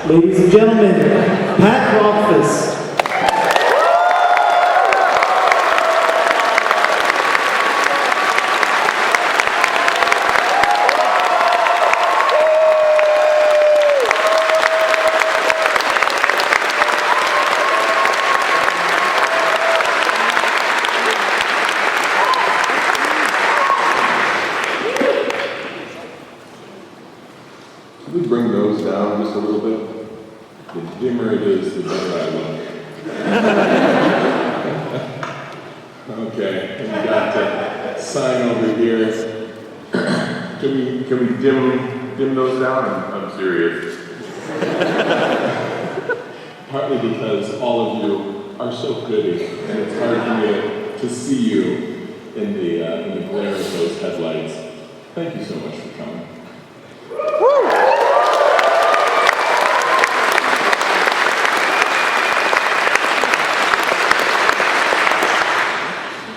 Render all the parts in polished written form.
Ladies and gentlemen, Pat Rothfuss. Can we bring those down just a little bit? The dimmer it is, the better I look. Okay, and we got a sign over here. Can we dim those down? I'm serious. Partly because all of you are so pretty, and it's hard for me to see you in the glare of those headlights. Thank you so much for coming.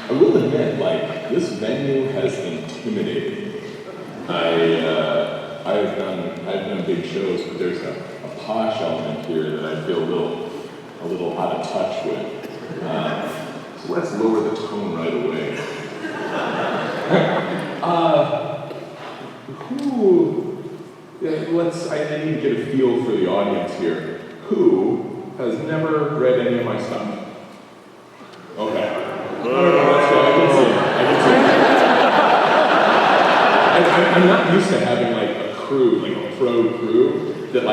I will admit, this venue has intimidated me. I've done big shows, but there's a posh element here that I feel a little out of touch with. So let's lower the tone right away. I need to get a feel for the audience here. Who has never read any of my stuff? Okay. No, that's good. I can see. I'm not used to having a crew, a pro crew, that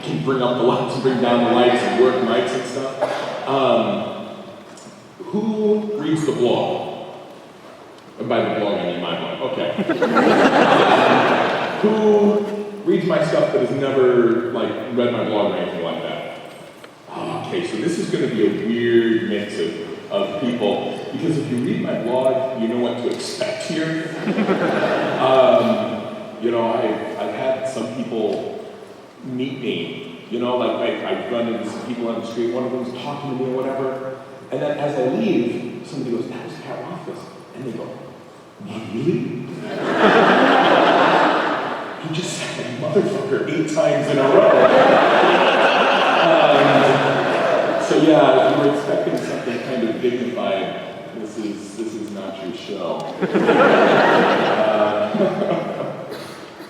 can bring up the lights and bring down the lights and work mics and stuff. Who reads the blog? And by the blog, I mean my blog. Okay. Who reads my stuff but has never read my blog or anything like that? Okay, so this is going to be a weird mix of people, because if you read my blog, you know what to expect here. I've had some people meet me, I've run into some people on the street, one of them's talking to me or whatever, and then as I leave, somebody goes, "That was Pat Rothfuss," and they go, "Really?" You just said motherfucker 8 times in a row. So yeah, if you were expecting something kind of dignified, this is not your show.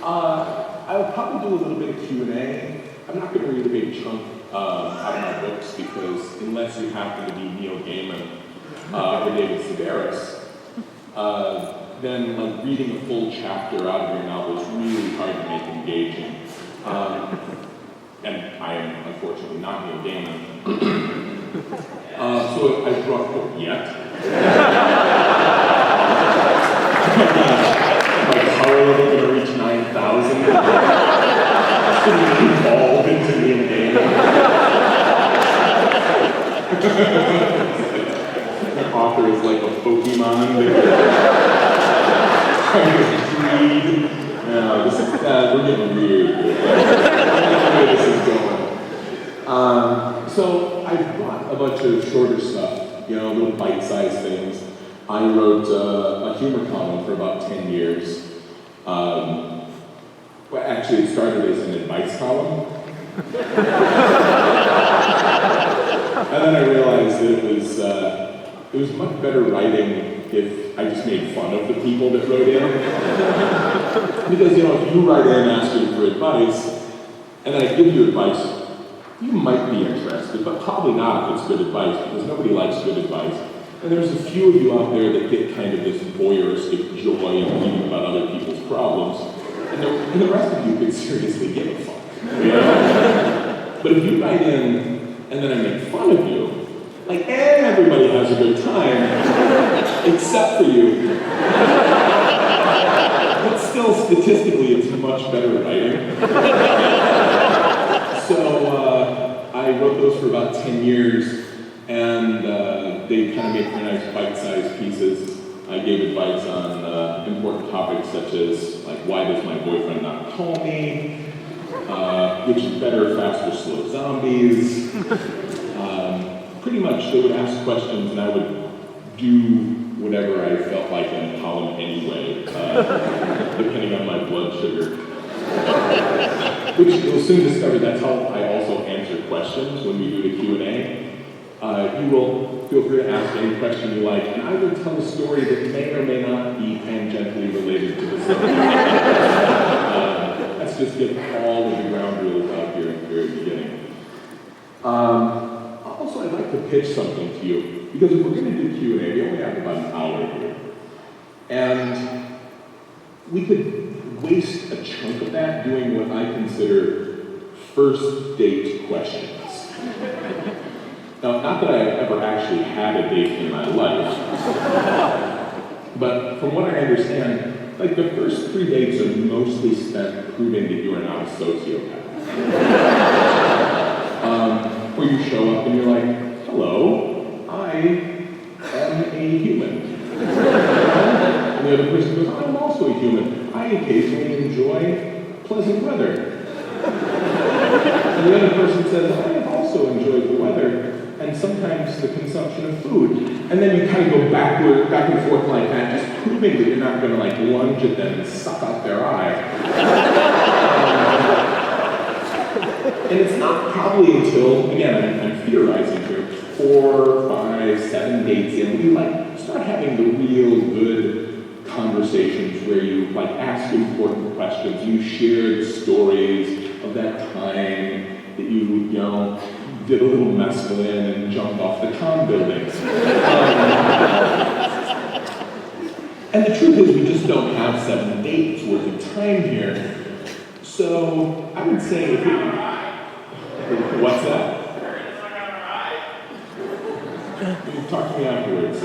I'll probably do a little bit of Q&A. I'm not going to read a big chunk out of my books, because unless you happen to be Neil Gaiman or David Sedaris, then reading a full chapter out of your novel is really hard to make engaging. And I am unfortunately not Neil Gaiman. So I brought the book yet. My car level going to reach 9,000. It's going to evolve into Neil Gaiman. The author is like a Pokemon. Trying to breed. No, we're getting weird. Where this is going. So I brought a bunch of shorter stuff, little bite-sized things. I wrote a humor column for about 10 years. Well, actually, it started as an advice column. And then I realized that it was much better writing if I just made fun of the people that wrote in. Because, if you write in asking for advice, and I give you advice, you might be interested, but probably not if it's good advice, because nobody likes good advice. And there's a few of you out there that get kind of this voyeuristic joy in reading about other people's problems, and the rest of you could seriously give a fuck. But if you write in, and then I make fun of you, everybody has a good time, except for you. But still, statistically, it's much better writing. So I wrote those for about 10 years, and they kind of made for nice bite-sized pieces. I gave advice on important topics such as, why does my boyfriend not call me? Which is better, faster, slow zombies? Pretty much, they would ask questions, and I would do whatever I felt like in the column anyway, depending on my blood sugar. Which you'll soon discover that's how I also You will feel free to ask any question you like, and I will tell a story that may or may not be tangentially related to the subject. Let's just get all of the ground rules out here at the very beginning. Also, I'd like to pitch something to you, because if we're going to do Q&A, we only have about an hour here. And we could waste a chunk of that doing what I consider first date questions. Now, not that I've ever actually had a date in my life, but from what I understand, like the first 3 dates are mostly spent proving that you are not a sociopath. Where you show up and you're like, hello, I am a human. And the other person goes, I'm also a human. I occasionally enjoy pleasant weather. And the other person says, I also enjoy the weather and sometimes the consumption of food. And then you kind of go back and forth like that, just proving that you're not going to like lunge at them and suck out their eye. And it's not probably until, again, I'm theorizing here, 4, 5, 7 dates in, we like start having the real good conversations where you like ask important questions, you share the stories of that time that you know, did a little mescaline and jumped off the con buildings. And the truth is we just don't have 7 dates worth of time here. So I would say, what's that? You talk to me afterwards.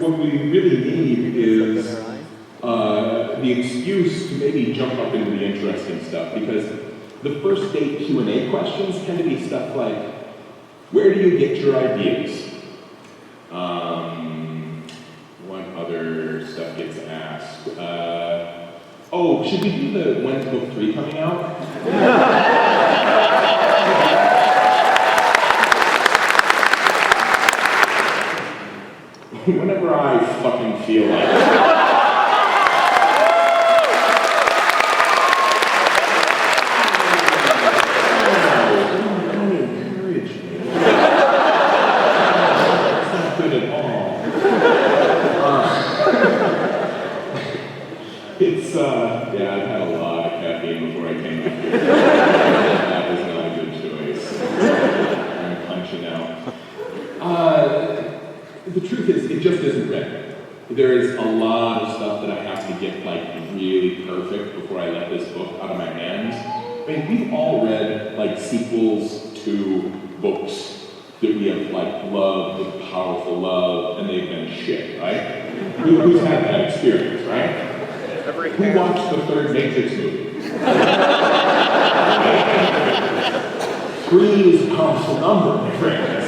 What we really need is the excuse to maybe jump up into the interesting stuff, because the first date Q&A questions tend to be stuff like, where do you get your ideas? What other stuff gets asked? Oh, should we do the when's book 3 coming out? Whenever I fucking feel like it. Yeah, I've had a lot of caffeine before I came up here. That was not a good choice. I'm punching out. The truth is, it just isn't ready. There is a lot of stuff that I have to get like really perfect before I let this book out of my hands. I mean, we've all read like sequels to books that we have like loved with powerful love, and they've been shit, right? Who's had that experience, right? Who watched the 3rd Matrix movie? 3 is a powerful number, my friends.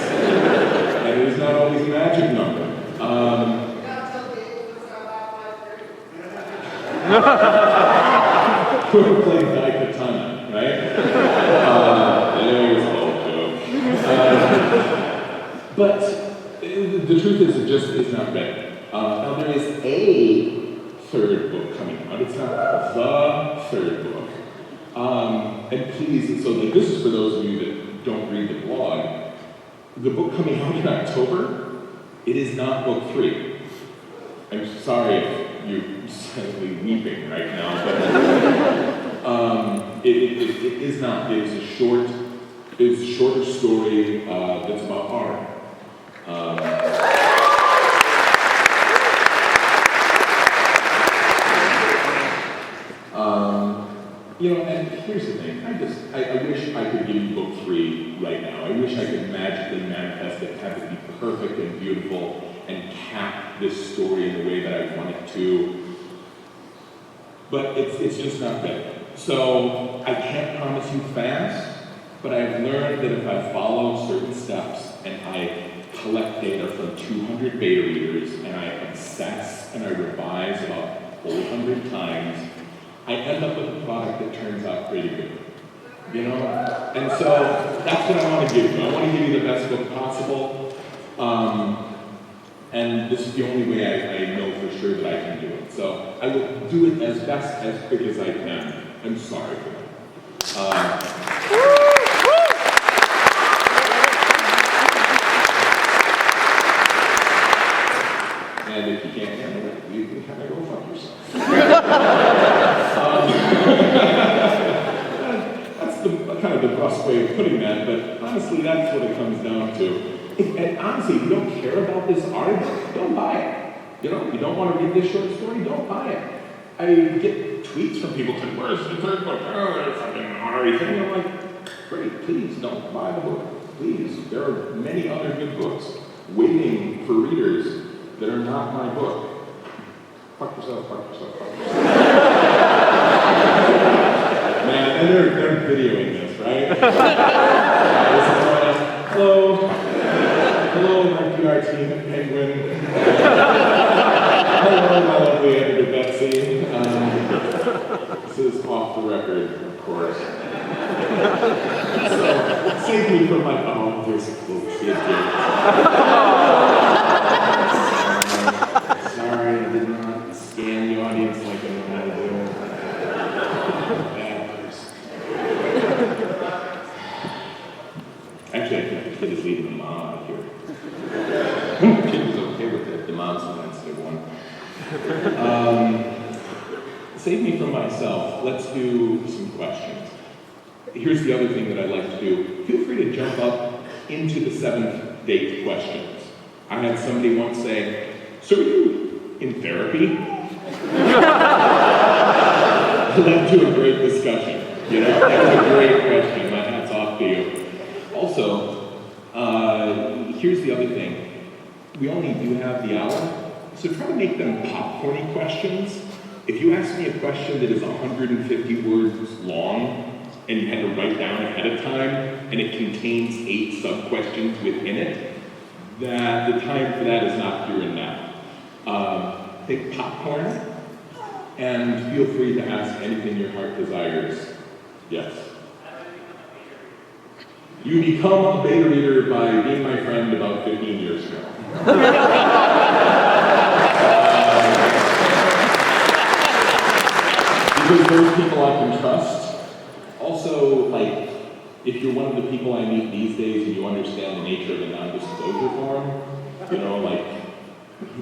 And it is not always a magic number. Whoever played Daikatana, right? There's a whole joke. But the truth is, it just is not ready. Now there is a 3rd book coming out. It's not the 3rd book. And please, so this is for those of you that don't read the blog. The book coming out in October, it is not book 3. I'm sorry if you're silently weeping right now, but it is not. It is a shorter story that's about art. You know, and here's the thing, I wish I could give you book 3 right now. I wish I could magically manifest it, have it be perfect and beautiful, and cap this story in the way that I want it to. But it's just not ready. So I can't promise you fast, but I've learned that if I follow certain steps and I collect data from 200 beta readers and I obsess and I revise about 400 times, I end up with a product that turns out pretty good, you know? And so that's what I want to give you. I want to give you the best book possible, and this is the only way I know for sure that I can do it. So I will do it as best, as quick as I can. I'm sorry for that. And if you can't handle it, you can kind of go fuck yourself. That's kind of the brusque way of putting that, but honestly, that's what it comes down to. And honestly, if you don't care about this art, don't buy it. You know, you don't want to read this short story, don't buy it. I get tweets from people saying, where's the third book? Oh, there's fucking Ari thing. I'm like, great, please don't buy the book. Please. There are many other good books waiting for readers that are not my book. Fuck yourself, fuck yourself, fuck yourself. Man, and they're videoing this, right? Hello. Hello, my PR team at Penguin. Hello, my lovely editor, Betsy. This is off the record, of course. So, save me from my, oh, there's a quote. Sorry, I did not scan the audience like I know how to do. Bad person. Actually, I think the kid is leaving the mom out here. The kid was okay with it. The mom's the sensitive one. Save me from myself. Let's do some questions. Here's the other thing that I like to do. Feel free to jump up into the 7th date questions. I had somebody once say, so are you in therapy? Led to a great discussion. You know, that's a great question. My hat's off to you. Also, here's the other thing. We only do have the hour, so try to make them popcorny questions. If you ask me a question that is 150 words long, and you had to write down ahead of time, and it contains 8 sub-questions within it, that the time for that is not here and now. Think popcorn, and feel free to ask anything your heart desires. Yes. You become a beta reader by being my friend about 15 years ago. Because those people I can trust. Also, like, if you're one of the people I meet these days and you understand the nature of the non-disclosure form, you know, like,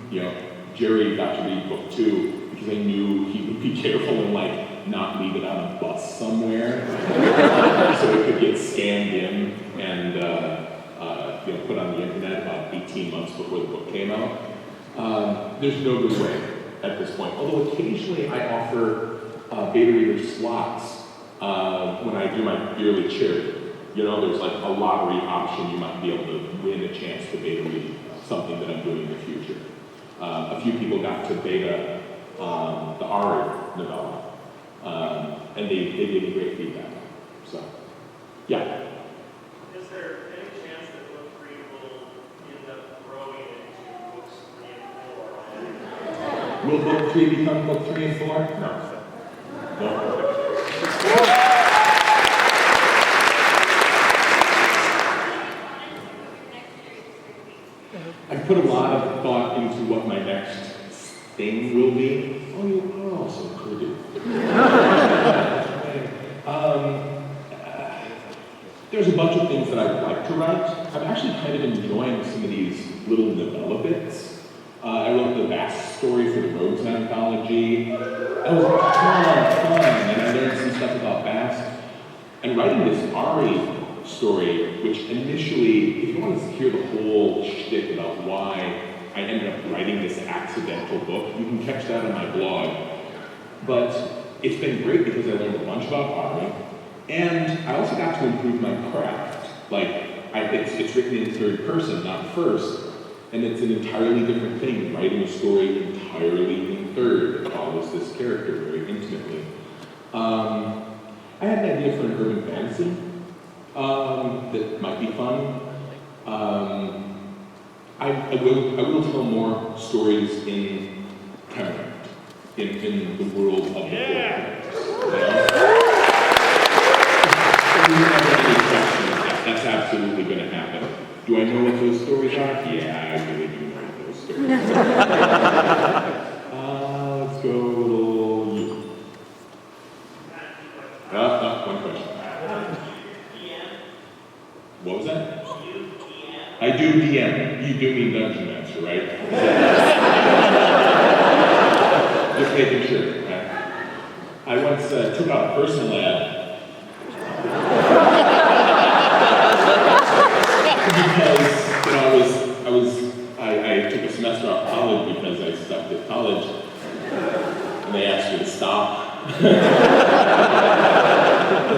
you know, Jerry got to read book 2 because I knew he would be careful and, like, not leave it on a bus somewhere. So it could get scanned in and, you know, put on the internet about 18 months before the book came out. There's no good way at this point. Although occasionally I offer beta reader slots when I do my yearly charity. You know, there's like a lottery option. You might be able to win a chance to beta read something that I'm doing in the future. A few people got to beta the Ari novella, and they gave me great feedback. So, yeah. Is there any chance that book 3 will end up growing into books 3 and 4? Will book 3 become book 3 and 4? No. No. I put a lot of thought into what my next thing will be. Oh, you are also included. There's a bunch of things that I would like to write. I'm actually kind of enjoying some of these little novella bits. I wrote the Vast story for the Rhodes Anthology. That was fun, and I learned some stuff about Vast. And writing this Ari story, which initially, if you want to hear the whole shtick about why I ended up writing this accidental book, you can catch that on my blog. But it's been great because I learned a bunch about Ari, and I also got to improve my craft. Like, it's written in 3rd person, not 1st, and it's an entirely different thing, writing a story entirely in 3rd. It follows this character very intimately. I had an idea for an urban fantasy that might be fun. I will tell more stories in Paramount, in the world of the That's absolutely going to happen. Do I know what those stories are? Yeah, I really do know what those stories are. Let's go. One question. I do DM. You do mean Dungeon Master, right? Just making sure. Okay? I once took out a personal lab because I took a semester off college because I sucked at college, and they asked me to stop. And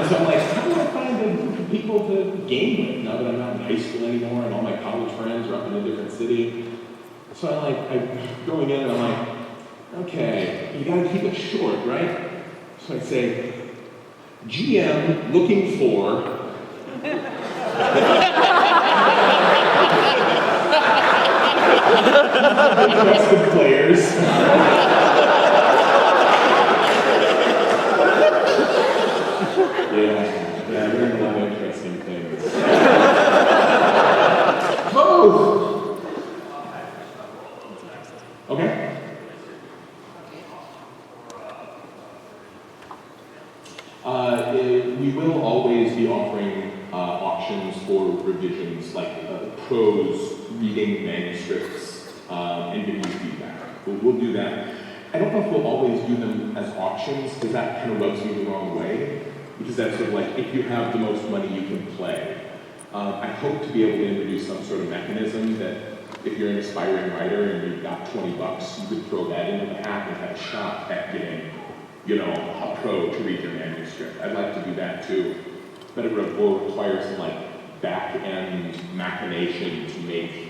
so I'm like, how do I find a group of people to game with now that I'm not in high school anymore and all my college friends are up in a different city? So I'm going in and I'm like, okay, you gotta keep it short, right? So I say, GM looking for interested players. Yeah, we're in a lot of interesting things. Oh! Okay. We will always be offering auctions for revisions, like prose, reading manuscripts, and giving you feedback. We'll do that. I don't know if we'll always do them as auctions, because that kind of rubs me the wrong way. Because that's sort of like, if you have the most money, you can play. I hope to be able to introduce some sort of mechanism that if you're an aspiring writer and you've got $20, you could throw that into the hat and have a shot at getting, a pro to read your manuscript. I'd like to do that too. But it will require some back-end machination to make,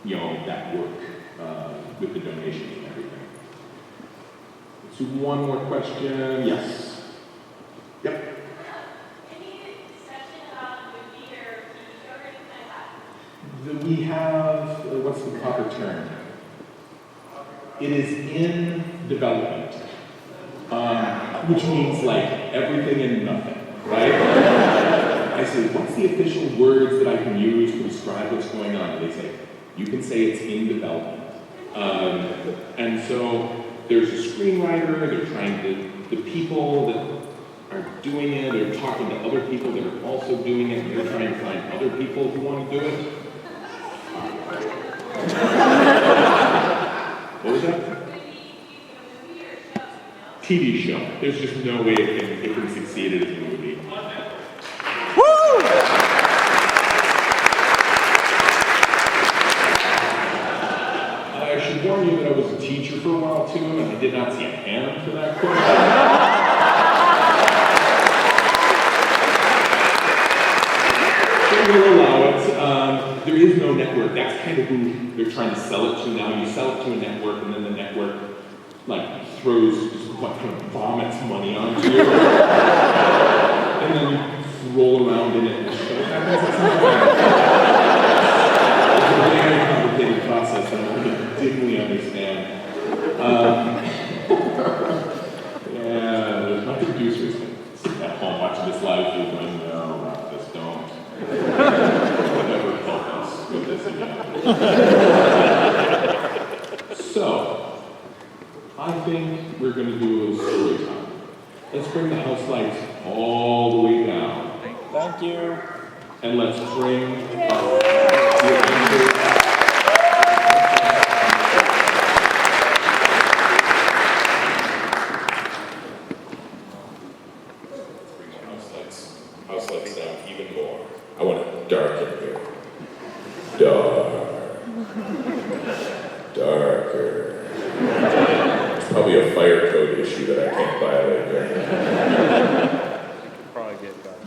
that work with the donations and everything. So one more question, yes. Yep. Any discussion about the movie or TV show or anything like that? We have, what's the proper term? It is in development, which means everything and nothing, right? I say, what's the official words that I can use to describe what's going on? And they say, you can say it's in development. And so there's a screenwriter, they're trying to, the people that are doing it, they're talking to other people that are also doing it, and they're trying to find other people who want to do it. What was that? TV show. There's just no way it can succeed as a movie. Woo! I should warn you that I was a teacher for a while too, and I did not see a hand for that question. We'll allow it. There is no network. That's kind of who they're trying to sell it to now. You sell it to a network, and then the network throws vomits money onto you, and then you roll around in it and show it. It's a very complicated process that I don't dimly understand. Yeah, my producers sit at home watching this live feed going, no, Rothfuss, don't. Never help us with this again. So, I think we're going to do a little story time. Let's bring the house lights all the way down. Thank you. And let's bring up the Avengers. House lights down even more. I want it dark in here. Darker. It's probably a fire code issue that I can't violate right now. Probably get better.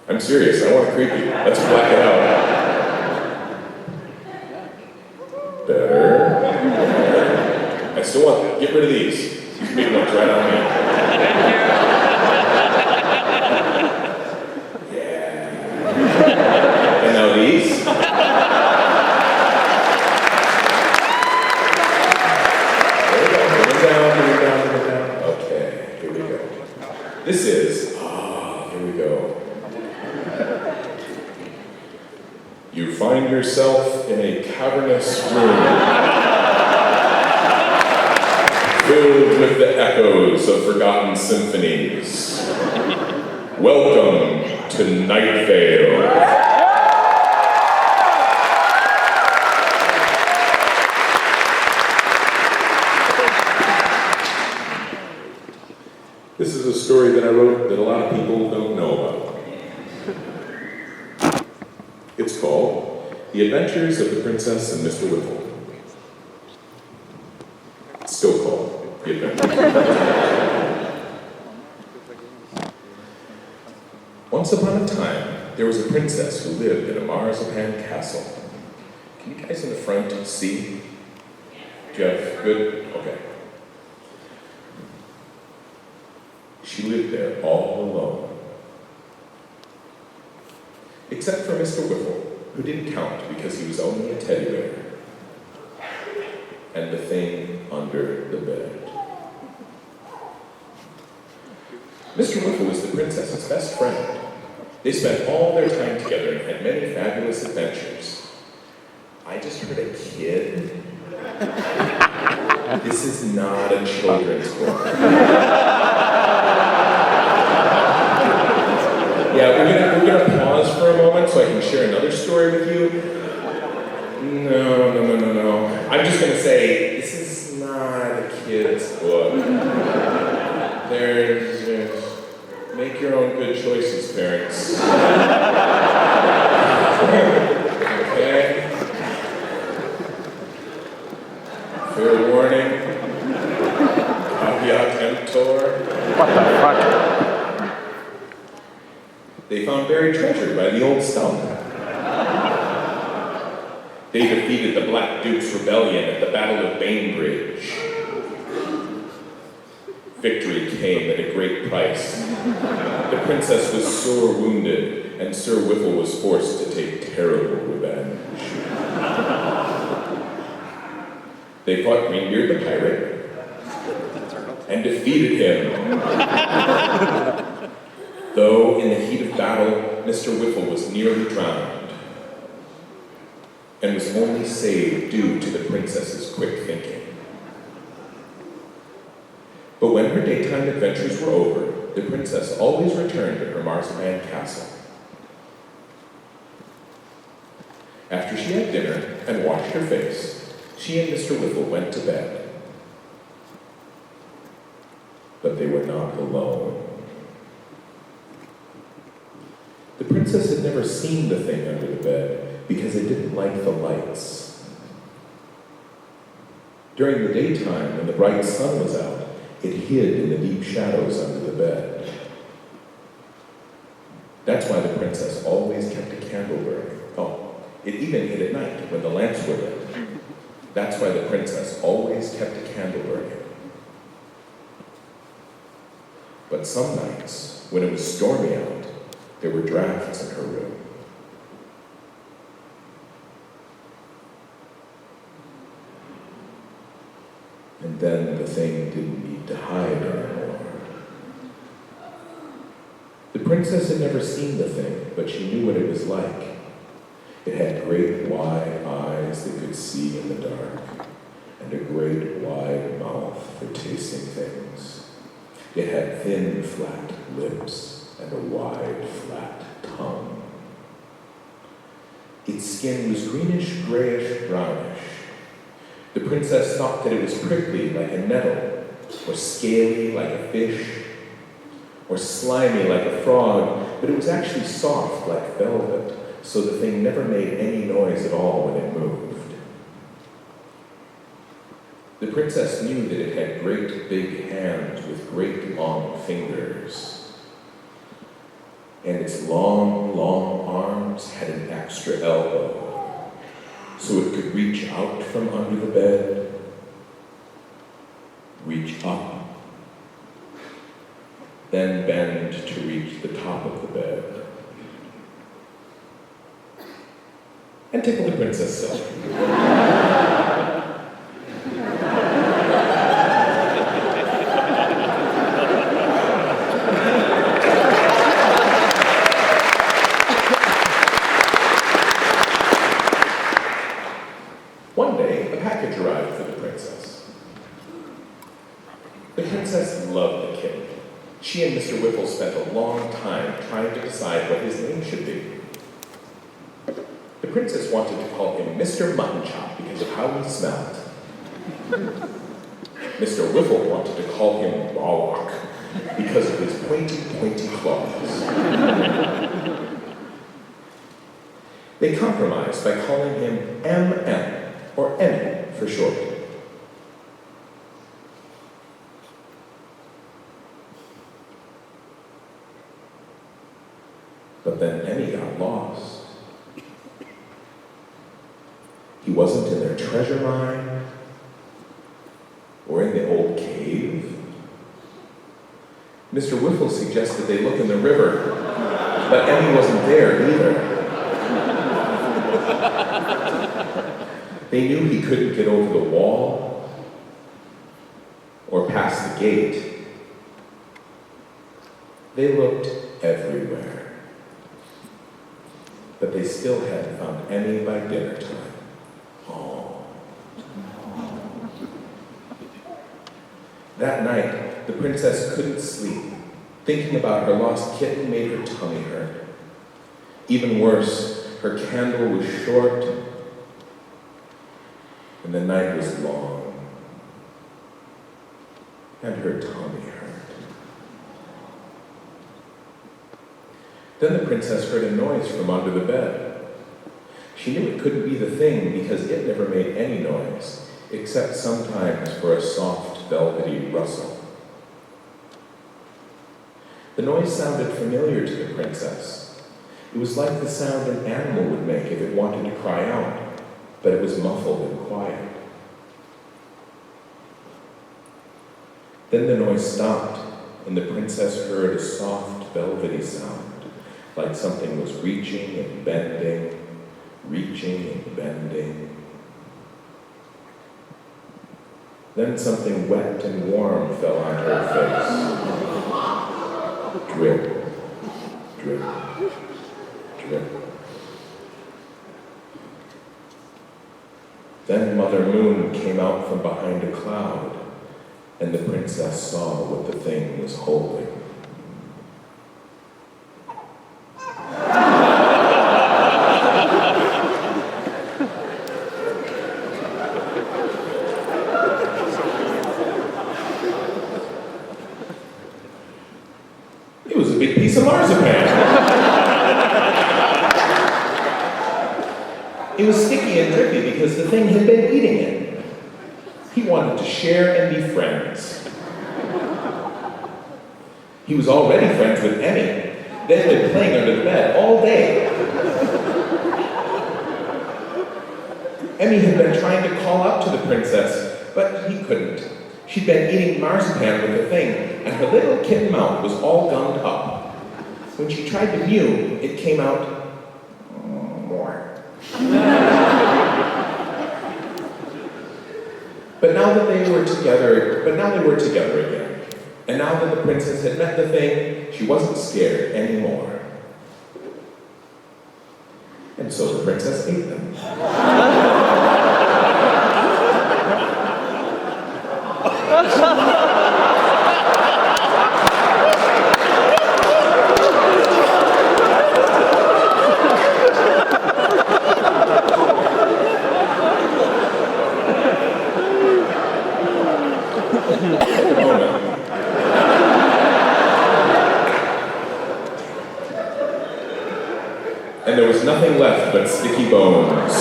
I'm serious, I want to creep you. Let's black it out. Better. I still want, get rid of these. These big ones right on me. Yeah. And now these. Down. Okay, here we go. This is, here we go. You find yourself in a cavernous room, filled with the echoes of forgotten symphonies. Welcome to Night Vale. This is a story that I wrote that a lot of people don't know about. It's called The Adventures of the Princess and Mr. Whipple. It's still called The Adventures. Once upon a time, there was a princess who lived in a marzipan castle. Can you guys in the front see? Do you have good? Okay. She lived there all alone. Except for Mr. Whipple, who didn't count because he was only a teddy bear. And the thing under the bed. Mr. Whipple was the princess's best friend. They spent all their time together and had many fabulous adventures. I just heard a kid. This is not a children's book. Yeah, we're gonna pause for a moment so I can share another story with you. No. I'm just gonna say, this is not a kid's book. There's make your own good choices, parents. Okay? Fair warning. Caveat emptor. What the fuck? They found buried treasure by the old stump. They defeated the Black Duke's rebellion at the Battle of Bainbridge. Victory came at a great price. The princess was sore wounded, and Sir Whipple was forced to take terrible revenge. They fought Greenbeard the pirate and defeated him. Though in the heat of battle, Mr. Whipple was nearly drowned and was only saved due to the princess's quick thinking. But when her daytime adventures were over, the princess always returned to her marzipan castle. After she had dinner and washed her face, she and Mr. Whipple went to bed. But they were not alone. The princess had never seen the thing under the bed because it didn't like the lights. During the daytime, when the bright sun was out, it hid in the deep shadows under the bed. That's why the princess always kept a candle burning. Oh, it even hid at night when the lamps were lit. That's why the princess always kept a candle burning. But some nights, when it was stormy out, there were drafts in her room. And then the thing didn't need to hide anymore. The princess had never seen the thing, but she knew what it was like. It had great wide eyes that could see in the dark, and a great wide mouth for tasting things. It had thin, flat lips and a wide, flat tongue. Its skin was greenish, grayish, brownish. The princess thought that it was prickly like a nettle, or scaly like a fish, or slimy like a frog, but it was actually soft like velvet, so the thing never made any noise at all when it moved. The princess knew that it had great big hands with great long fingers, and its long, long arms had an extra elbow, so it could reach out from under the bed, reach up, then bend to reach the top of the bed, and tickle the princess silly. One day, a package arrived for the princess. The princess loved the kitten. She and Mr. Whipple spent a long time trying to decide what his name should be. The princess wanted to call him Mr. Mutton Chop because of how he smelled. Mr. Whipple wanted to call him Bollock because They compromised by calling him MM, or Emmy for short. But then Emmy got lost. He wasn't in their treasure mine, or in the old cave. Mr. Whiffle suggested they look in the river, but Emmy wasn't there either. They knew he couldn't get over the wall or past the gate. They looked everywhere, but they still hadn't found Emmy by dinner time. Oh. That night, the princess couldn't sleep. Thinking about her lost kitten made her tummy hurt. Even worse, her candle was short, and the night was long, and her tummy hurt. Then the princess heard a noise from under the bed. She knew it couldn't be the thing because it never made any noise, except sometimes for a soft, velvety rustle. The noise sounded familiar to the princess. It was like the sound an animal would make if it wanted to cry out, but it was muffled and quiet. Then the noise stopped, and the princess heard a soft, velvety sound, like something was reaching and bending, reaching and bending. Then something wet and warm fell on her face. Drip, drip, drip. Then Mother Moon came out from behind a cloud, and the princess saw what the thing was holding. It was a big piece of marzipan. It was sticky and drippy because the thing had been eating it. He wanted to share and be friends. He was already friends with Emmy. They had been playing under the bed all day. Emmy had been trying to call out to the princess, but he couldn't. She'd been eating marzipan with the thing, and her little kitten mouth was all gummed up. When she tried to mew, it came out more. But now they were together again. And now that the princess had met the thing, she wasn't scared anymore. And so the princess ate them. And there was nothing left but sticky bones.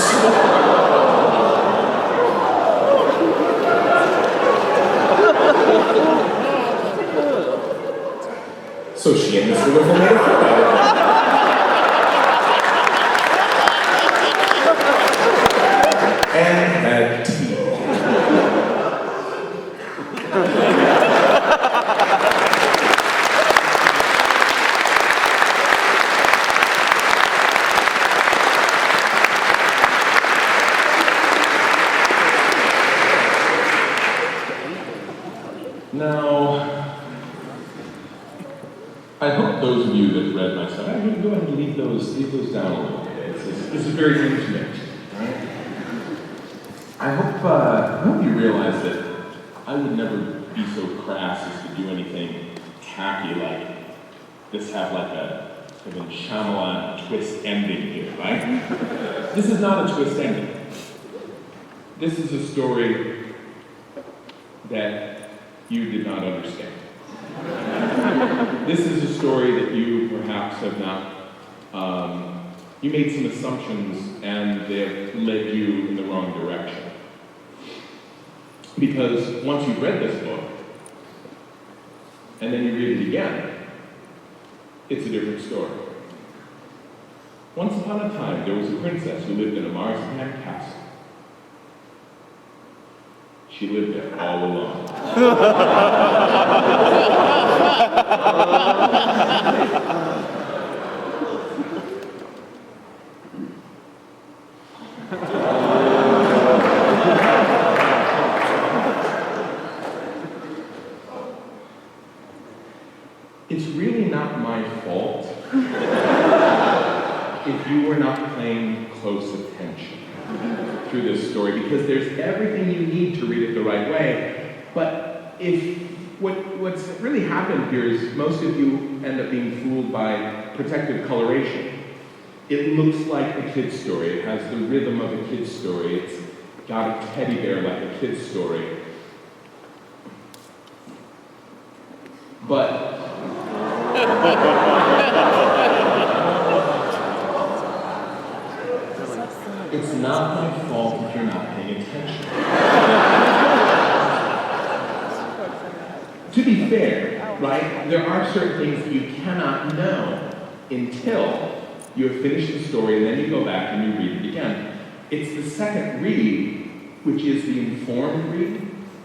So she and Mr. Whiffle made a friend out of it. And had tea. Now, I hope those of you that read my stuff, I'm going to go ahead and leave those down a little bit. This is very intimate, right? I hope you realize that I would never be so crass as to do anything tacky like this have like a kind of Shyamalan twist ending here, right? This is not a twist ending. This is a story that you did not understand. This is a story that you perhaps have not, You made some assumptions and they've led you in the wrong direction. Because once you've read this book, and then you read it again, it's a different story. Once upon a time, there was a princess who lived in a marzipan castle. She lived there all alone. It's really not my fault if you were not paying close attention through this story, because there's everything you need to read it the right way. But what's really happened here is most of you end up being fooled by protective coloration. It looks like a kid's story. It has the rhythm of a kid's story. It's got a teddy bear like a kid's story. But it's not my fault if you're not paying attention. To be fair, right, there are certain things that you cannot know until you have finished the story, and then you go back and you read it again. It's the second read, which is the informed read,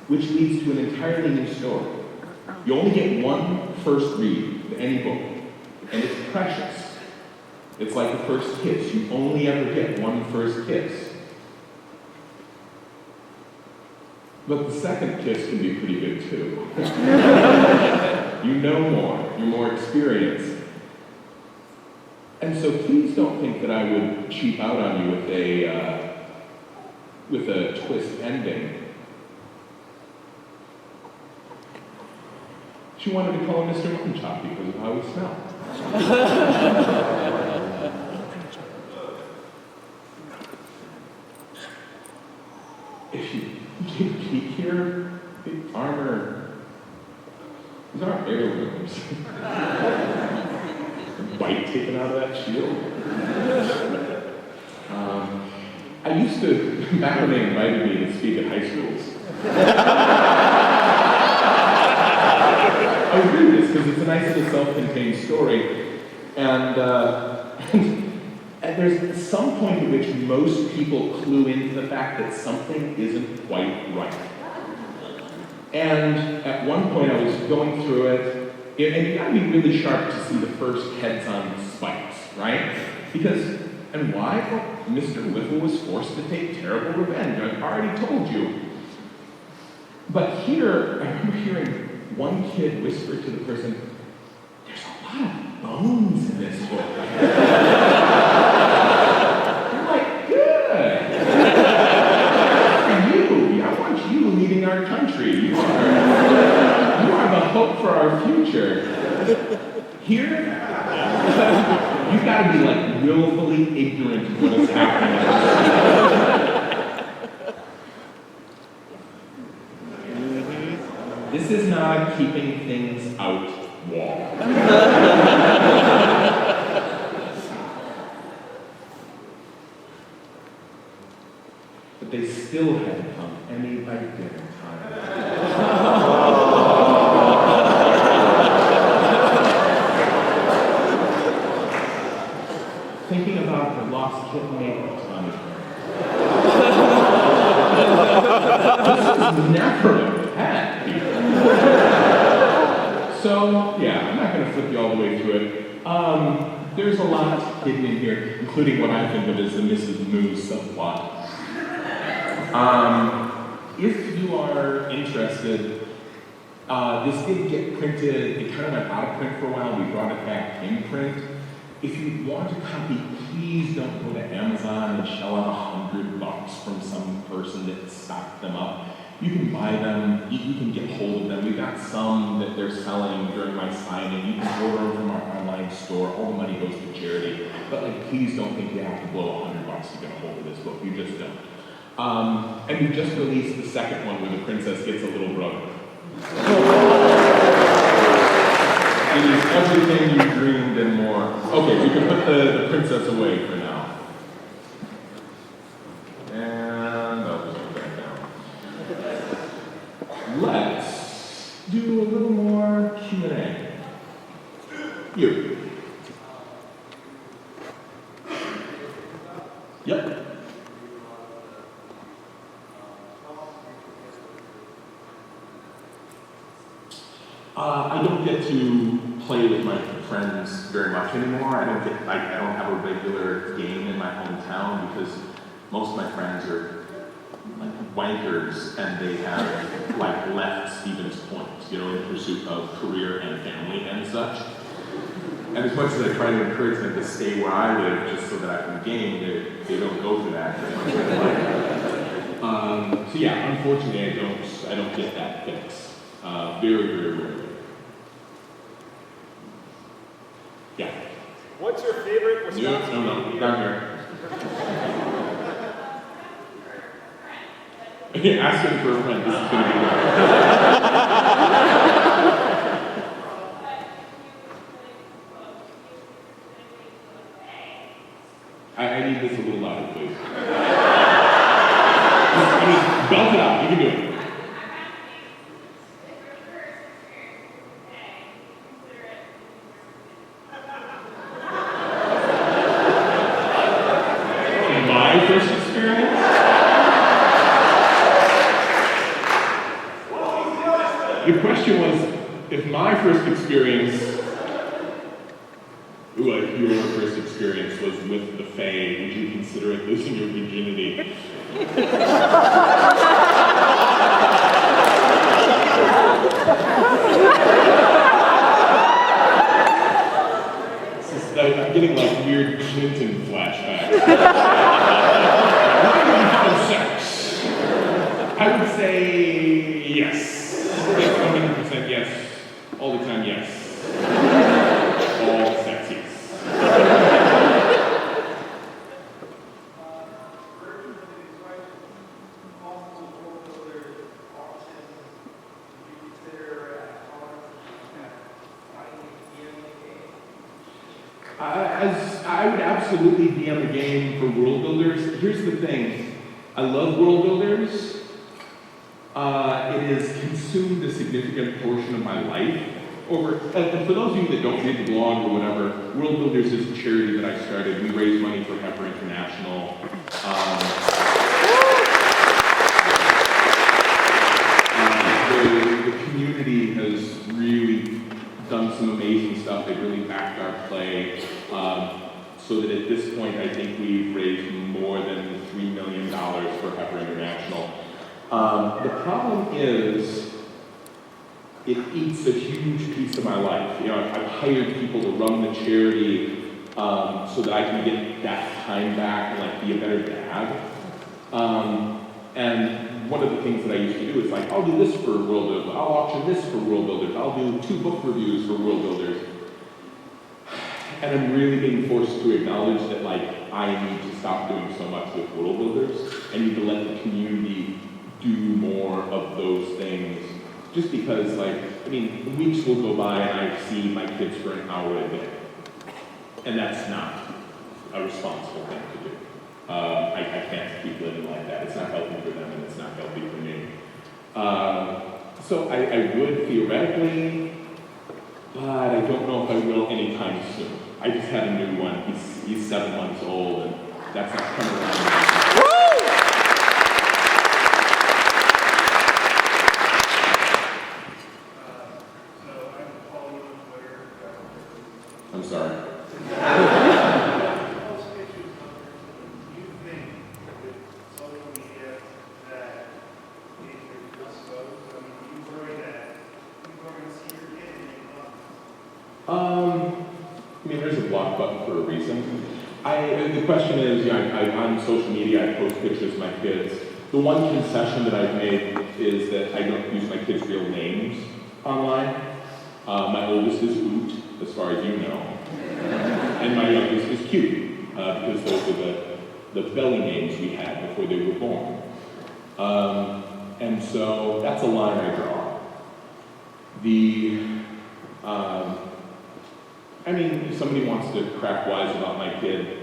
which leads to an entirely new story. You only get one first read of any book, and it's precious. It's like the first kiss. You only ever get one first kiss. But the second kiss can be pretty good too. You know more, you're more experienced. And so please don't think that I would cheap out on you with a twist ending. She wanted to call him Mr. Mutton Chop because of how he smelled. If you peek here, the armor, these aren't heirlooms. Bite taken out of that shield. I used to, back when they invited me to speak at high schools, I would read this because it's a nice little self-contained story, and there's some point at which most people clue into the fact that something isn't quite right. And at one point I was going through it, and you gotta be really sharp to see the first heads on spikes, right? Because, and why? Well, Mr. Whipple was forced to take terrible revenge. I've already told you. But here, I remember hearing one kid whisper to the person, "There's a lot of bones in this book." You're like, good. For you, I want you leading our country. You are the hope for our future. Here, you've got to be like willfully ignorant of what is happening. This is not a keeping things out wall. But they still had to come any by dinner time. Thinking about the lost kitten made of Tommy. This is never a pet. So, yeah, I'm not going to flip you all the way through it. There's a lot hidden in here, including what I think of as the Mrs. Moo subplot. If you are interested, this did get printed. It kind of went out of print for a while. We brought it back in print. If you want a copy, please don't go to Amazon and shell out $100 from some person that stocked them up. You can buy them, you can get hold of them. We've got some that they're selling during my signing. You can order them from our online store. All the money goes to charity. But like, please don't think you have to blow $100 to get a hold of this book. You just don't. And we just released the second one where the princess gets a little brother. It is everything you dreamed and more. Okay, we can put the princess away for now. You. Yep. I don't get to play with my friends very much anymore. I don't have a regular game in my hometown because most of my friends are like wankers and they have like left Stevens Point, in pursuit of career and family and such. And as much as I try to encourage them to stay where I live just so that I can game, they don't go for that as much as I like. So yeah, unfortunately I don't get that fix. Very, very rarely. Yeah. What's your favorite Wisconsin? No, down here. Asking for a friend, this is going to be good. I need this a little louder, please. Belt it out, you can do it. My first experience? The question was, if my first experience, like your first experience was with the Fae, would you consider it losing your virginity? I'm getting like weird Clinton flashbacks. Why did you have sex? I would say yes. Like 100% yes. All the time yes. All sex yes. I would absolutely be on the game for world builders. Here's the thing. I love world builders. It has consumed a significant portion of my life. And for those of you that don't read the blog or whatever, World Builders is a charity that I started. We raise money for Heifer International. The community has really done some amazing stuff. They've really backed our play. So that at this point, I think we've raised more than $3 million for Heifer International. The problem is, it eats a huge piece of my life. I've hired people to run the charity so that I can get that time back and be a better dad. And one of the things that I used to do is I'll do this for World Builders, I'll auction this for World Builders, I'll do 2 book reviews for World Builders. And I'm really being forced to acknowledge that I need to stop doing so much with World Builders. I need to let the community do more of those things. Just because weeks will go by and I see my kids for an hour a day. And that's not a responsible thing to do. I can't keep living like that. It's not healthy for them and it's not healthy for me. So I would theoretically, but I don't know if I will anytime soon. I just had a new one. He's 7 months old and that's not coming around. I'm sorry. There's a block button for a reason. The question is, on social media, I post pictures of my kids. The one concession that I've made is that I don't use my kids' real names online. My oldest is Oot, as far as you know. And my youngest is Cute, because those are the belly names we had before they were born. And so that's a line I draw. If somebody wants to crack wise about my kid,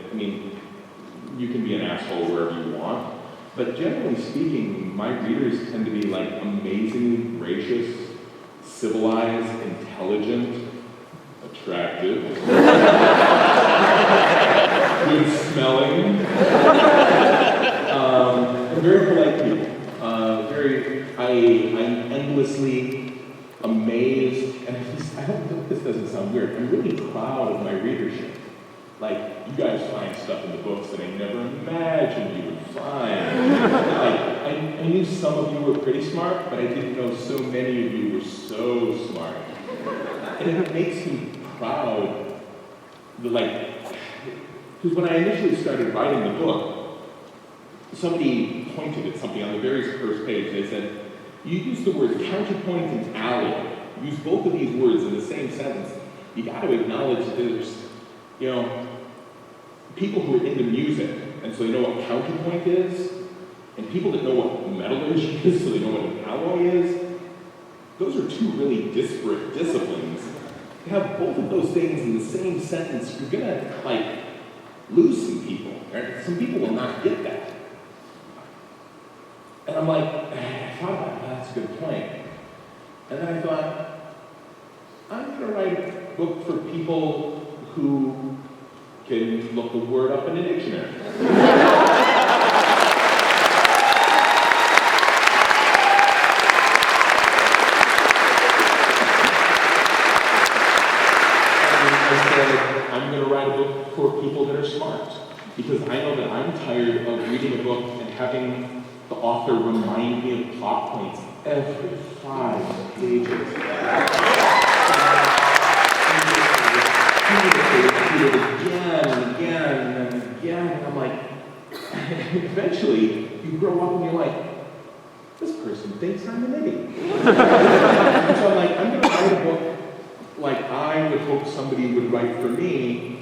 you can be an asshole wherever you want. But generally speaking, my readers tend to be amazingly gracious, civilized, intelligent, attractive. attractive, good smelling, and very polite people. I'm endlessly amazed, and I hope this doesn't sound weird. I'm really proud of my readership. Like, you guys find stuff in the books that I never imagined you would find. Like, I knew some of you were pretty smart, but I didn't know so many of you were so smart. And it makes me proud, because when I initially started writing the book, somebody pointed at something on the very first page. They said, you use the words counterpoint and alloy. Use both of these words in the same sentence. You got to acknowledge that there's, people who are into music, and so they know what counterpoint is, and people that know what metallurgy is, so they know what an alloy is. Those are two really disparate disciplines. To have both of those things in the same sentence, you're gonna, lose some people. Right? Some people will not get that. And I'm like, I thought about that, that's a good point. And then I thought, I'm gonna write a book for people who can look the word up in a dictionary. I'm going to write a book for people that are smart, because I know that I'm tired of reading a book and having the author remind me of plot points every 5 pages. Again and again and again, and I'm like, eventually you grow up and you're like, this person thinks I'm an idiot. And so I'm like, I'm going to write a book like I would hope somebody would write for me,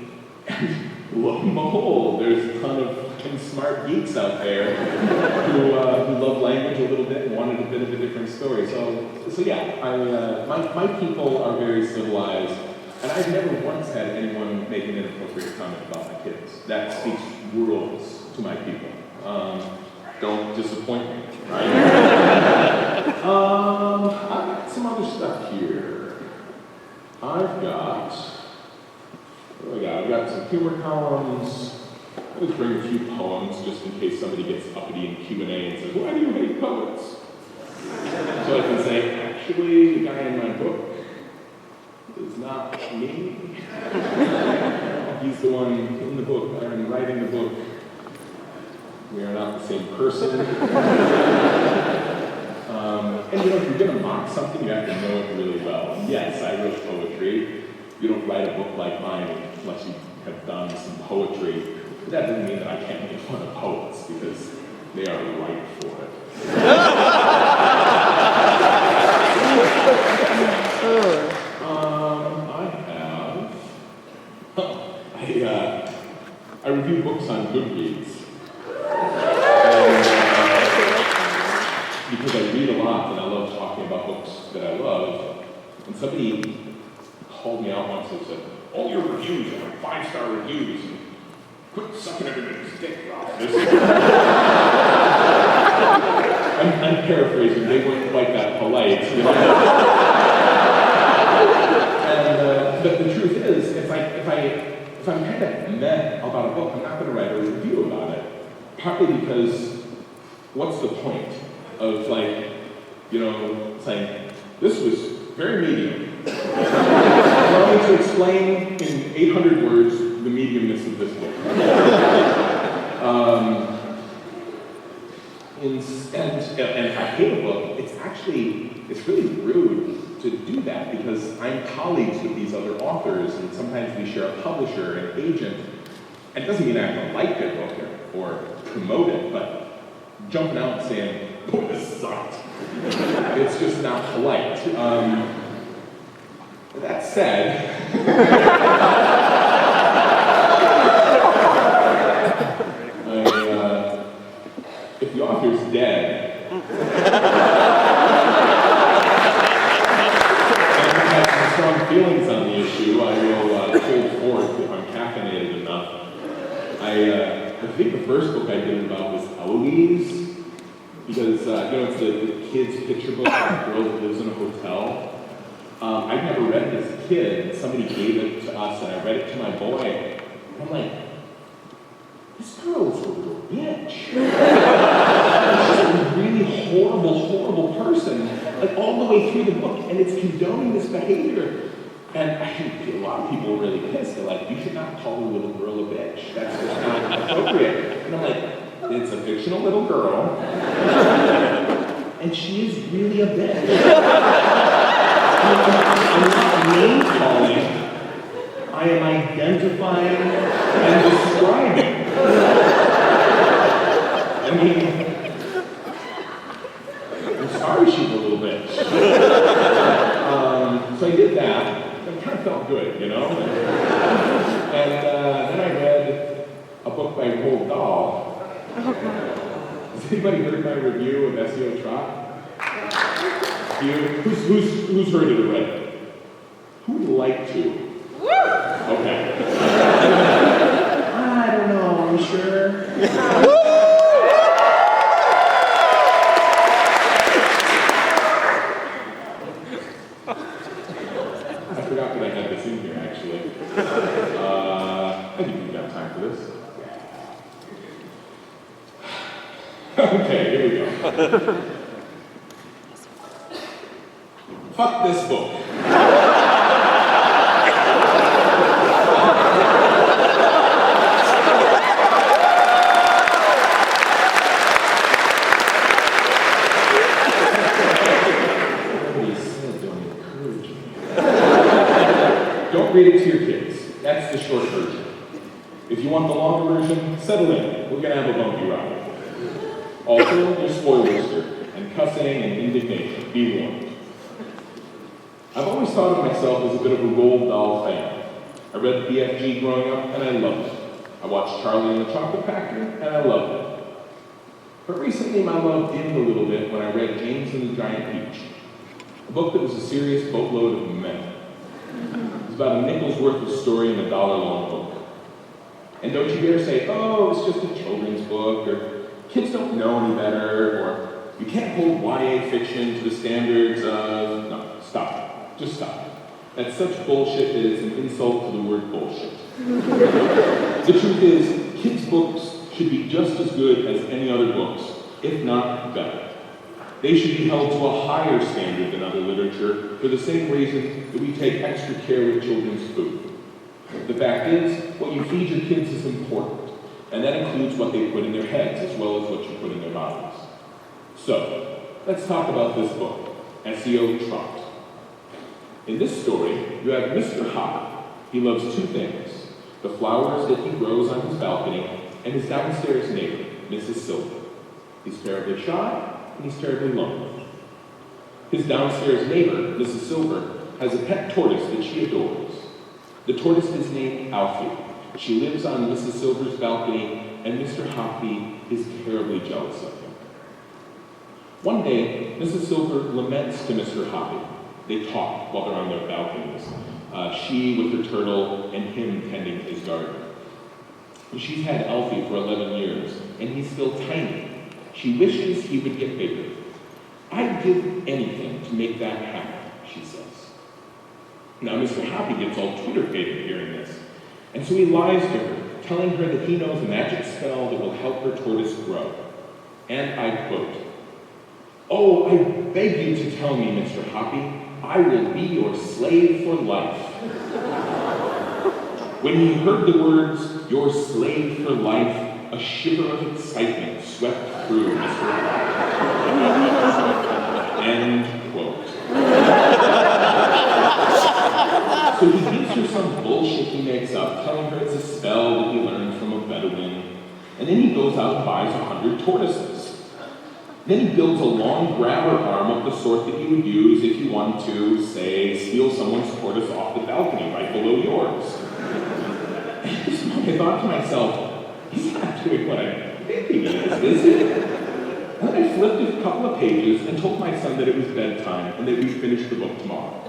and lo and behold, there's a ton of smart geeks out there who love language a little bit and wanted a bit of a different story. So yeah, my people are very civilized, and I've never once had anyone make an inappropriate comment about my kids. That speaks worlds to my people. Don't disappoint me, right? I've got some other stuff here. I've got some humor columns. I always bring a few poems just in case somebody gets uppity in Q&A and says, why do you hate poets? So I can say, actually, the guy in my book is not me. He's the one in the book, I'm writing the book. We are not the same person. And if you're going to mock something, you have to know it really well. And yes, I wrote poetry. You don't write a book like mine unless you have done some poetry. But that doesn't mean that I can't make fun of poets, because they are right for it. I review books on Goodreads. Because I read a lot and I love talking about books that I love. And somebody called me out once and said, all your reviews are 5-star reviews. And quit sucking everybody's dick, Rothfuss. I'm paraphrasing, they weren't quite that polite. And but the truth is, if I'm kind of meh about a book, I'm not going to write a review about it. Partly because, what's the point of saying, this was very medium. Allow me to explain in 800 words the mediumness of this book. And if I hate a book, it's really rude to do that, because I'm colleagues with these other authors, and sometimes we share a publisher and agent. And it doesn't mean I have to like their book or promote it, but jumping out and saying, oh, this sucked. It's just not polite. That said, if the author's dead, and has some strong feelings on the issue, I will hold forth if I'm caffeinated enough. I think the first book I did about was Eloise. Because, it's the kid's picture book of a girl that lives in a hotel. I'd never read it as a kid, and somebody gave it to us, and I read it to my boy, and I'm like, this girl is a little bitch. She's a really horrible person, like all the way through the book, and it's condoning this behavior. And I think a lot of people were really pissed. They're like, you should not call a little girl a bitch. That's just not appropriate. And I'm like, it's a fictional little girl, and she is really a bitch. I'm not name calling. I am identifying and describing. I mean, I'm sorry she's a little bitch. So I did that. It kind of felt good, you know? And then I read a book by Roald Dahl. Has anybody heard my review of SEO Trot? You? Who's heard it already? Who would like to? Okay. I don't know, I'm sure. I forgot that I had this in here, actually. I think we've got time for this. Okay, here we go. Fuck this book. Don't read it to your kids. That's the short version. If you want the longer version, settle in. We're gonna have a bumpy ride. Also, there's spoilers here, and cussing and indignation. Be warned. I've always thought of myself as a bit of a Roald Dahl fan. I read BFG growing up, and I loved it. I watched Charlie and the Chocolate Factory, and I loved it. But recently, my love dimmed a little bit when I read James and the Giant Peach, a book that was a serious boatload of men. It was about a nickel's worth of story in a $1 book. And don't you dare say, oh, it's just a children's book, or kids don't know any better, or you can't hold YA fiction to the standards of... No, stop. Just stop. That's such bullshit that it's an insult to the word bullshit. The truth is, kids' books should be just as good as any other books, if not better. They should be held to a higher standard than other literature for the same reason that we take extra care with children's food. The fact is, what you feed your kids is important, and that includes what they put in their heads as well as what you put in their bodies. So, let's talk about this book, SEO Trot. In this story, you have Mr. Hop. He loves two things, the flowers that he grows on his balcony and his downstairs neighbor, Mrs. Silver. He's terribly shy, and he's terribly lonely. His downstairs neighbor, Mrs. Silver, has a pet tortoise that she adores. The tortoise is named Alfie. She lives on Mrs. Silver's balcony, and Mr. Hoppy is terribly jealous of him. One day, Mrs. Silver laments to Mr. Hoppy. They talk while they're on their balconies. She with her turtle, and him tending his garden. She's had Alfie for 11 years, and he's still tiny. She wishes he would get bigger. I'd give anything to make that happen, she says. Now, Mr. Hoppy gets all Twitter-faded hearing this, and so he lies to her, telling her that he knows a magic spell that will help her tortoise grow. And I quote, "Oh, I beg you to tell me, Mr. Hoppy, I will be your slave for life." When he heard the words, "your slave for life," a shiver of excitement swept through Mr. Hoppy. End quote. So he gives her some bullshit he makes up, telling her it's a spell that he learned from a Bedouin, and then he goes out and buys 100 tortoises. Then he builds a long grabber arm of the sort that you would use if you wanted to, say, steal someone's tortoise off the balcony right below yours. I thought to myself, he's not doing what I'm thinking he is he? And then I flipped a couple of pages and told my son that it was bedtime and that we'd finish the book tomorrow.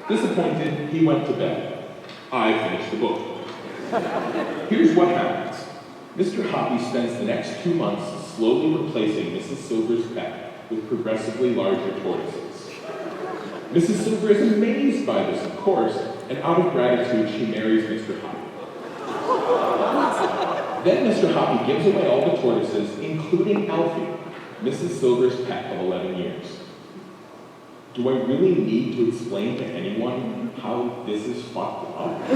Disappointed, he went to bed. I finished the book. Here's what happens. Mr. Hoppy spends the next 2 months slowly replacing Mrs. Silver's pet with progressively larger tortoises. Mrs. Silver is amazed by this, of course, and out of gratitude, she marries Mr. Hoppy. Then Mr. Hoppy gives away all the tortoises, including Alfie, Mrs. Silver's pet of 11 years. Do I really need to explain to anyone how this is fucked up?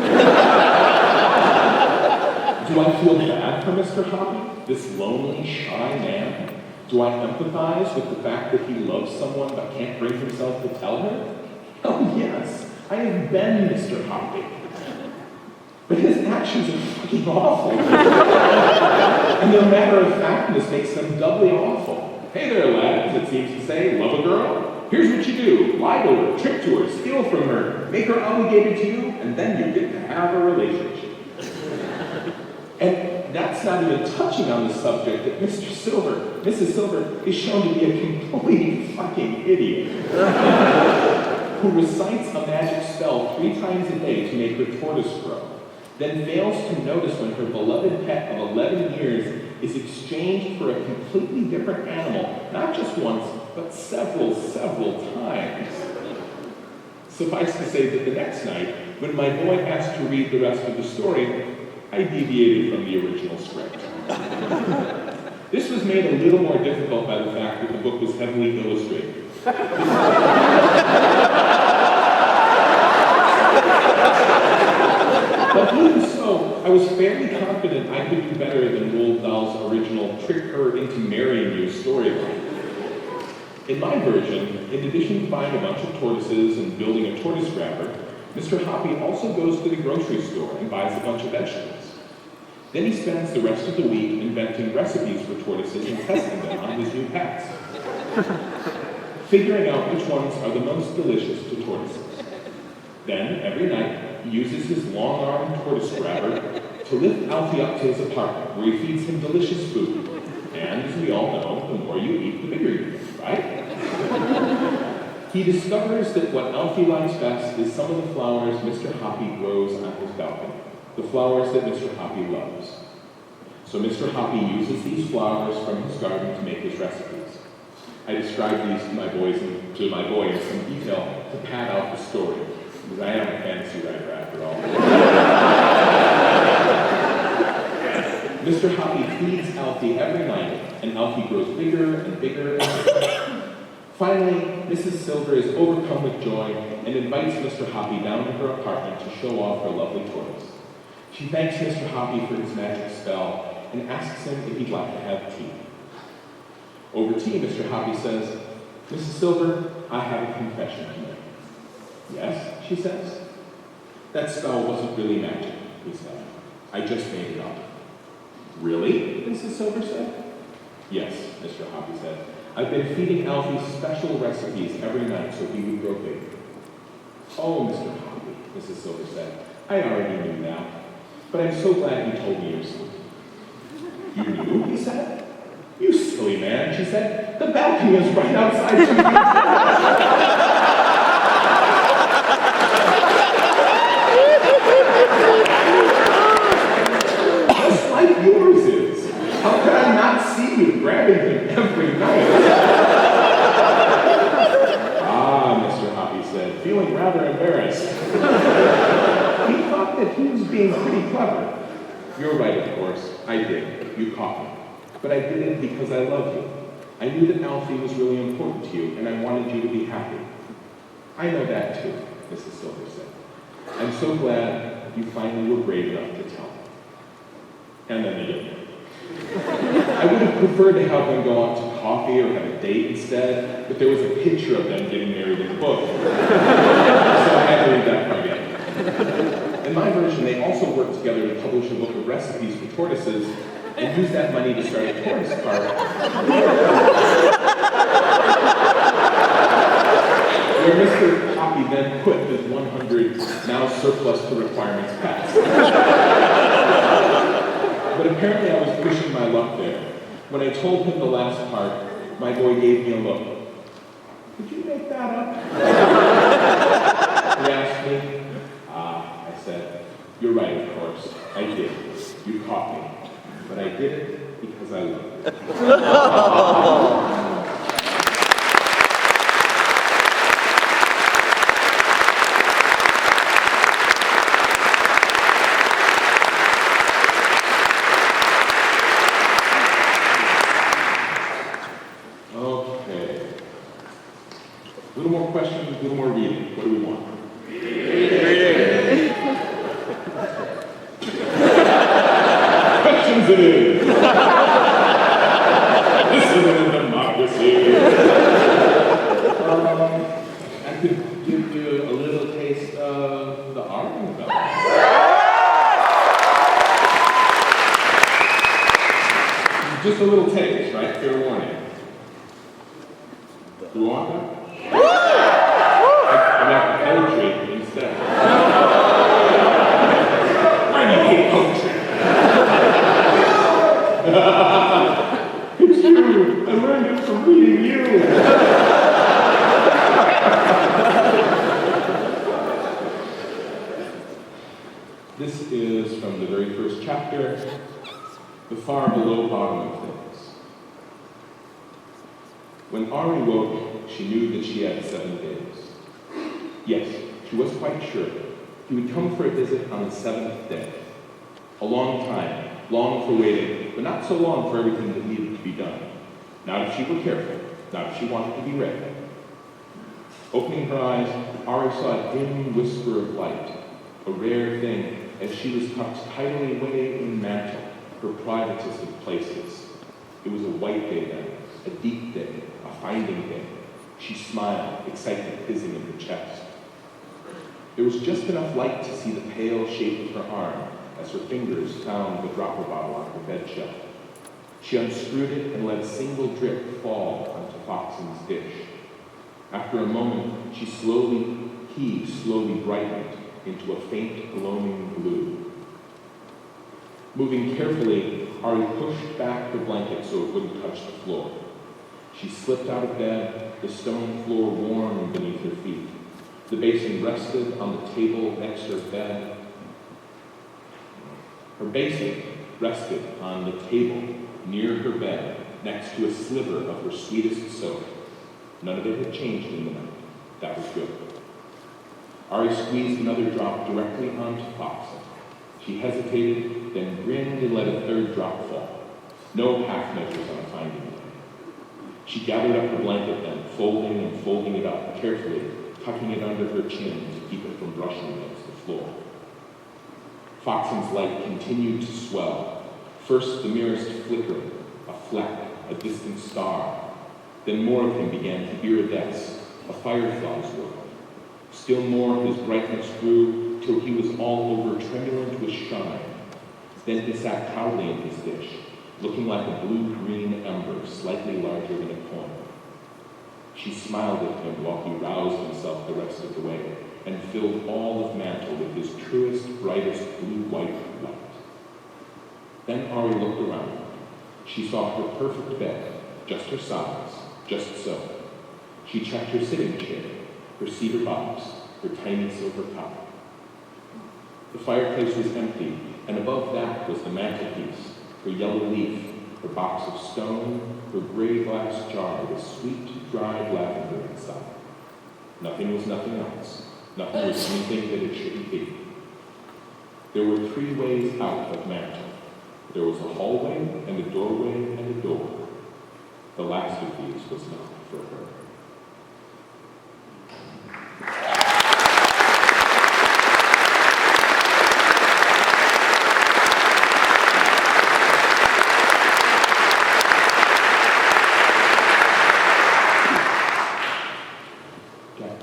Do I feel bad for Mr. Hoppy, this lonely, shy man? Do I empathize with the fact that he loves someone but can't bring himself to tell her? Oh yes, I have been Mr. Hoppy. But his actions are fucking awful. And their matter of factness makes them doubly awful. Hey there, lads, it seems to say, love a girl? Here's what you do. Lie to her, trick to her, steal from her, make her obligated to you, and then you get to have a relationship. And that's not even touching on the subject that Mrs. Silver is shown to be a complete fucking idiot. Who recites a magic spell 3 times a day to make her tortoise grow, then fails to notice when her beloved pet of 11 years is exchanged for a completely different animal, not just once, but several times. Suffice to say that the next night, when my boy asked to read the rest of the story, I deviated from the original script. This was made a little more difficult by the fact that the book was heavily illustrated. But even so, I was fairly confident I could do better than Roald Dahl's original trick her into marrying you storyline. In my version, in addition to buying a bunch of tortoises and building a tortoise grabber, Mr. Hoppy also goes to the grocery store and buys a bunch of vegetables. Then he spends the rest of the week inventing recipes for tortoises and testing them on his new pets, figuring out which ones are the most delicious to tortoises. Then, every night, he uses his long-armed tortoise grabber to lift Alfie up to his apartment, where he feeds him delicious food. And, as we all know, the more you eat, the bigger you get, right? He discovers that what Alfie likes best is some of the flowers Mr. Hoppy grows on his balcony, the flowers that Mr. Hoppy loves. So Mr. Hoppy uses these flowers from his garden to make his recipes. I described these to my boy in some detail to pad out the story, because I am a fantasy writer after all. Mr. Hoppy feeds Alfie every night, and Alfie grows bigger and bigger and bigger. Finally, Mrs. Silver is overcome with joy and invites Mr. Hoppy down to her apartment to show off her lovely tortoise. She thanks Mr. Hoppy for his magic spell and asks him if he'd like to have tea. Over tea, Mr. Hoppy says, Mrs. Silver, I have a confession to make. Yes, she says. That spell wasn't really magic, he said. I just made it up. Really? Mrs. Silver said. Yes, Mr. Hoppy said. I've been feeding Alfie special recipes every night so he would grow bigger. Oh, Mr. Hoppy, Mrs. Silver said. I already knew that. But I'm so glad you told me yourself. You knew? He said. You silly man, she said. The balcony is right outside 2 feet. Just like yours is. How could I not see you grabbing him every night? Ah, Mr. Hoppy said, feeling rather embarrassed. He thought that he was being pretty clever. You're right, of course. I did. You caught me. But I did it because I love you. I knew that Alfie was really important to you, and I wanted you to be happy. I know that too, Mrs. Silver said. I'm so glad you finally were brave enough to tell me. And then they get married. I would have preferred to have them go out to coffee or have a date instead, but there was a picture of them getting married in the book. So I had to read that part again. In my version, they also worked together to publish a book of recipes for tortoises and use that money to start a tortoise park where Mr. Hoppy then put his 100 now surplus to requirements pets. But apparently I was pushing my luck there. When I told him the last part, my boy gave me a look. Did you make that up? He asked me. I said, you're right, of course. I did. You caught me. But I did it because I love you. Just a little taste, right? Fair warning. You want that? I got poetry instead. Why do you hate poetry? It's you. I learned it from reading you. This is from the very first chapter, The Far Below Bottom of Things. When Ari woke, she knew that she had 7 days. Yes, she was quite sure. He would come for a visit on the 7th day. A long time, long for waiting, but not so long for everything that needed to be done. Not if she were careful, not if she wanted to be ready. Opening her eyes, Ari saw a dim whisper of light, a rare thing, as she was tucked tidily away in the mantle, her privatest of places. It was a white day then, a deep day, a finding day. She smiled, excitement fizzing in her chest. There was just enough light to see the pale shape of her arm as her fingers found the dropper bottle on her bed shelf. She unscrewed it and let a single drip fall onto Foxen's dish. After a moment, he slowly brightened into a faint glowing blue. Moving carefully, Ari pushed back the blanket so it wouldn't touch the floor. She slipped out of bed, the stone floor warm beneath her feet. The basin rested on the table next to her bed. Her basin rested on the table near her bed next to a sliver of her sweetest soap. None of it had changed in the night. That was good. Ari squeezed another drop directly onto Foxen. She hesitated, then grinned and let a third drop fall. No half measures on a finding day. She gathered up her blanket then, folding and folding it up carefully, tucking it under her chin to keep it from brushing against the floor. Foxen's light continued to swell. First the merest flickering, a fleck, a distant star. Then more of him began to iridesce, a firefly's world. Still more his brightness grew till he was all over tremulant with shine. Then he sat proudly in his dish, looking like a blue-green ember slightly larger than a coin. She smiled at him while he roused himself the rest of the way and filled all of mantle with his truest, brightest blue-white light. Then Ari looked around. She saw her perfect bed, just her size, just so. She checked her sitting chair, her cedar box, her tiny silver cup. The fireplace was empty, and above that was the mantelpiece, her yellow leaf, her box of stone, her gray glass jar with sweet, dried lavender inside. Nothing was nothing else. Nothing was anything that it shouldn't be. There were 3 ways out of mantle. There was a hallway, and a doorway, and a door. The last of these was not for her.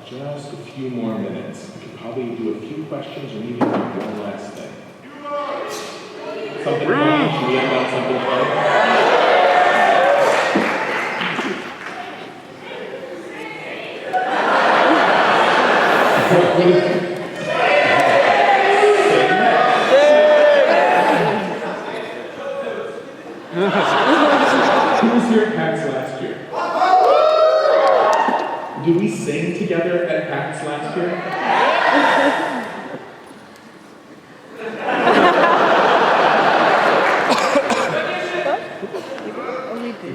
Just a few more minutes. I could probably do a few questions or maybe one last thing. Something funny? Should we end on something funny? What is it? Who was here at PAX last year? Did we sing together at PAX last year?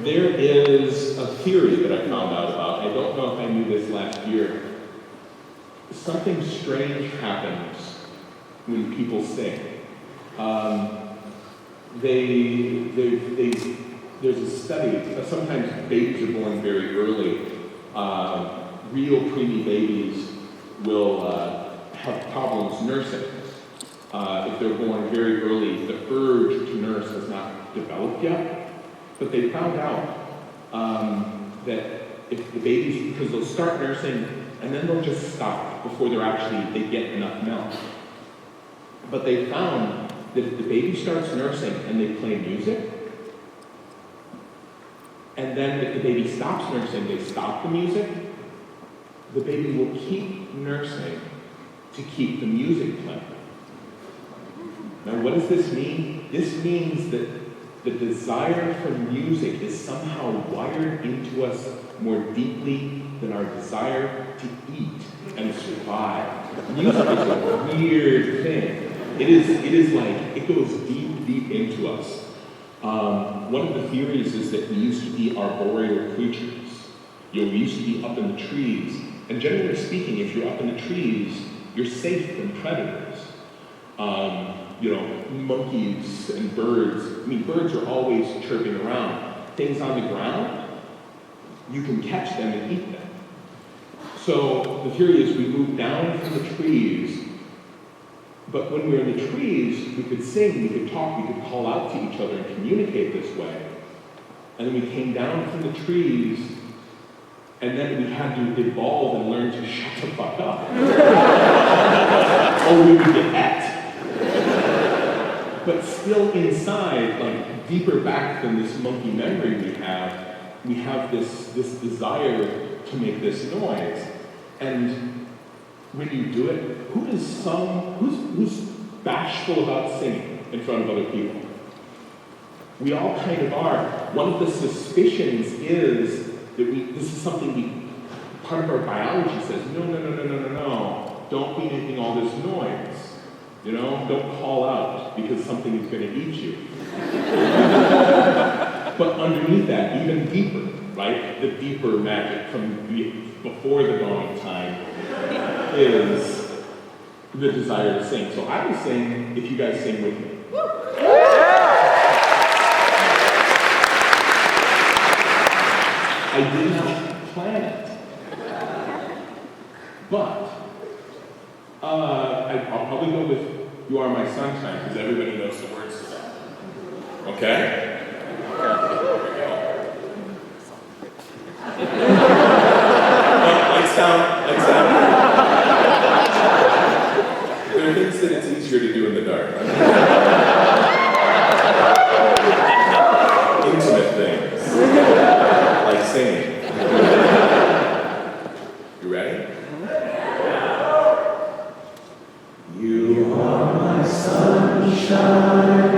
There is a theory that I found out about. I don't know if I knew this last year. Something strange happens when people sing. There's a study, sometimes babies are born very early. Real preemie babies will have problems nursing. If they're born very early, the urge to nurse has not developed yet. But they found out that if the babies, because they'll start nursing and then they'll just stop before they get enough milk. But they found that if the baby starts nursing and they play music, And then if the baby stops nursing, they stop the music. The baby will keep nursing to keep the music playing. Now, what does this mean? This means that the desire for music is somehow wired into us more deeply than our desire to eat and survive. Music is a weird thing. It is like, it goes deep, deep into us. One of the theories is that we used to be arboreal creatures. We used to be up in the trees. And generally speaking, if you're up in the trees, you're safe from predators. Monkeys and birds. I mean, birds are always chirping around. Things on the ground, you can catch them and eat them. So the theory is we moved down from the trees, but when we were in the trees, we could sing, we could talk, we could call out to each other and communicate this way. And then we came down from the trees, and then we had to evolve and learn to shut the fuck up. Or we would get et. But still inside, like deeper back than this monkey memory we have this desire to make this noise. And when you do it, who's bashful about singing in front of other people? We all kind of are. One of the suspicions is that this is something part of our biology says, no, don't be making all this noise. Don't call out because something is going to eat you. But underneath that, even deeper, right? The deeper magic from before the dawn of time is the desire to sing. So I will sing if you guys sing with me. I did not plan it. But I'll probably go with You Are My Sunshine, because everybody knows the words to that. Okay? Lights down. There are things that it's easier to do in the dark. Intimate things. Like singing. You ready? You are my sunshine.